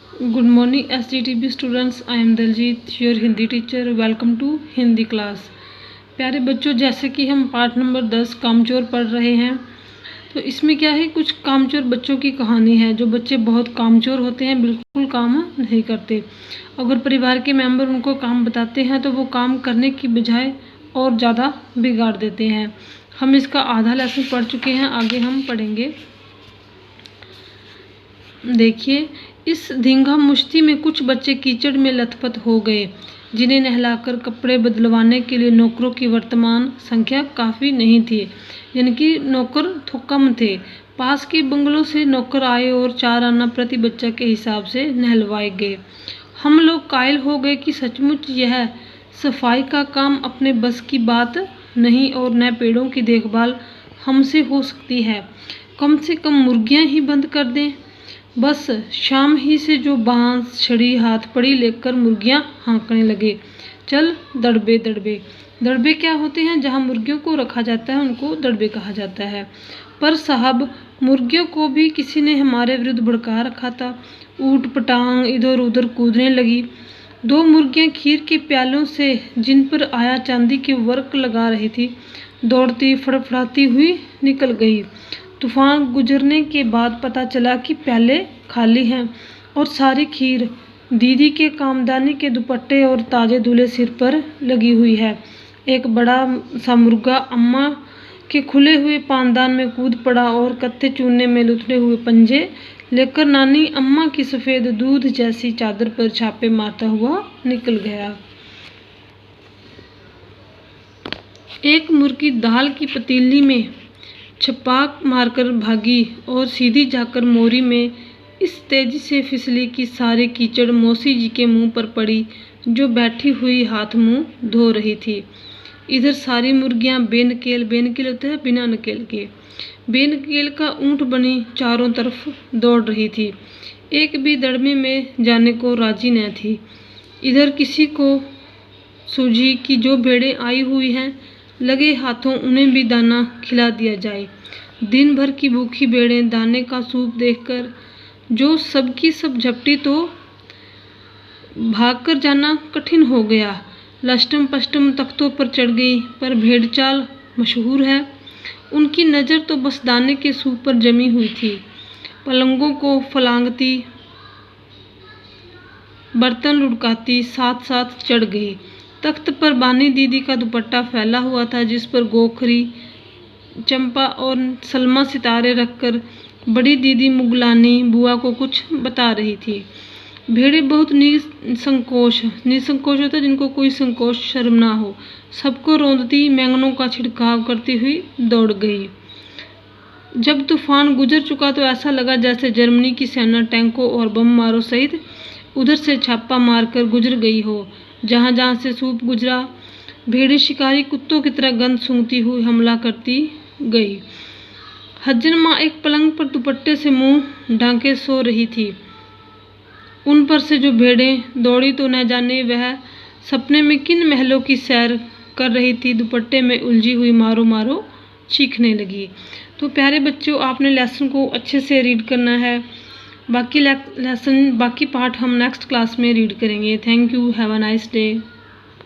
Good morning SDTB students. I am Daljit, your Hindi teacher. Welcome to Hindi class. प्यारे बच्चों, जैसे कि हम पाठ नंबर 10 कामचोर पढ़ रहे हैं, तो इसमें क्या है, कुछ कामचोर बच्चों की कहानी है. जो बच्चे बहुत कामचोर होते हैं, बिल्कुल काम नहीं करते. अगर परिवार के मेंबर उनको काम बताते हैं तो वो काम करने की बजाय और ज़्यादा बिगाड़ देते हैं. हम इसका आधा लेसन पढ़ चुके हैं, आगे हम पढ़ेंगे. देखिए, इस धींगा मुश्ती में कुछ बच्चे कीचड़ में लथपथ हो गए, जिन्हें नहलाकर कपड़े बदलवाने के लिए नौकरों की वर्तमान संख्या काफ़ी नहीं थी. यानी कि नौकर तो कम थे. पास के बंगलों से नौकर आए और 4 आना प्रति बच्चा के हिसाब से नहलवाए गए. हम लोग कायल हो गए कि सचमुच यह सफाई का काम अपने बस की बात नहीं और न पेड़ों की देखभाल हमसे हो सकती है. कम से कम मुर्गियां ही बंद कर दें. बस शाम ही से जो बांस छड़ी हाथ पड़ी लेकर मुर्गियां हाँकने लगे. चल दड़बे दड़बे. दड़बे क्या होते हैं? जहाँ मुर्गियों को रखा जाता है उनको दड़बे कहा जाता है. पर साहब, मुर्गियों को भी किसी ने हमारे विरुद्ध भड़का रखा था. ऊट पटांग इधर उधर कूदने लगी. 2 मुर्गियां खीर के प्यालों से, जिन पर आया चांदी के वर्क लगा रही थी, दौड़ती फड़फड़ाती हुई निकल गई. तूफान गुजरने के बाद पता चला कि प्याले खाली हैं और सारी खीर दीदी के कामदानी के दुपट्टे और ताजे धुले सिर पर लगी हुई है. एक बड़ा सा मुर्गा अम्मा के खुले हुए पानदान में कूद पड़ा और कत्थे चूने में लुथड़े हुए पंजे लेकर नानी अम्मा की सफ़ेद दूध जैसी चादर पर छापे मारता हुआ निकल गया. एक मुर्गी दाल की पतीली में छपाक मारकर भागी और सीधी जाकर मोरी में इस तेजी से फिसली कि सारे कीचड़ मौसी जी के मुंह पर पड़ी, जो बैठी हुई हाथ मुंह धो रही थी. इधर सारी मुर्गियां बेनकेल होते हैं बिना नकेल के, बेनकेल का ऊंट बनी चारों तरफ दौड़ रही थी. एक भी दड़बे में जाने को राजी न थी. इधर किसी को सूझी कि जो भेड़ें आई हुई हैं, लगे हाथों उन्हें भी दाना खिला दिया जाए. दिन भर की भूखी भेड़ें दाने का सूप देखकर जो सबकी सब झपटी तो भागकर जाना कठिन हो गया. लष्टम पष्टम तख्तों पर चढ़ गई, पर भेड़ चाल मशहूर है. उनकी नज़र तो बस दाने के सूप पर जमी हुई थी. पलंगों को फलांगती, बर्तन लुढ़काती साथ साथ चढ़ गई. तख्त पर बानी दीदी का दुपट्टा फैला हुआ था, जिस पर गोखरी, चंपा और सलमा सितारे रखकर बड़ी दीदी मुगलानी बुआ को कुछ बता रही थी. भेड़ें बहुत निसंकोच होता, जिनको कोई संकोच शर्म ना हो, सबको रौंदती बैंगनों का छिड़काव करती हुई दौड़ गई. जब तूफान गुजर चुका तो ऐसा लगा जैसे जर्मनी की सेना टैंकों और बम मारों सहित उधर से छापा मारकर गुजर गई हो. जहाँ जहाँ से सूप गुजरा, भेड़ें शिकारी कुत्तों की तरह गंध सूंघती हुई हमला करती गई. हज्जन माँ एक पलंग पर दुपट्टे से मुंह ढांके सो रही थी. उन पर से जो भेड़ें दौड़ी तो न जाने वह सपने में किन महलों की सैर कर रही थी. दुपट्टे में उलझी हुई मारो मारो चीखने लगी. तो प्यारे बच्चों, आपने लेसन को अच्छे से रीड करना है. बाकी पार्ट हम नेक्स्ट क्लास में रीड करेंगे. Thank you. Have a nice day.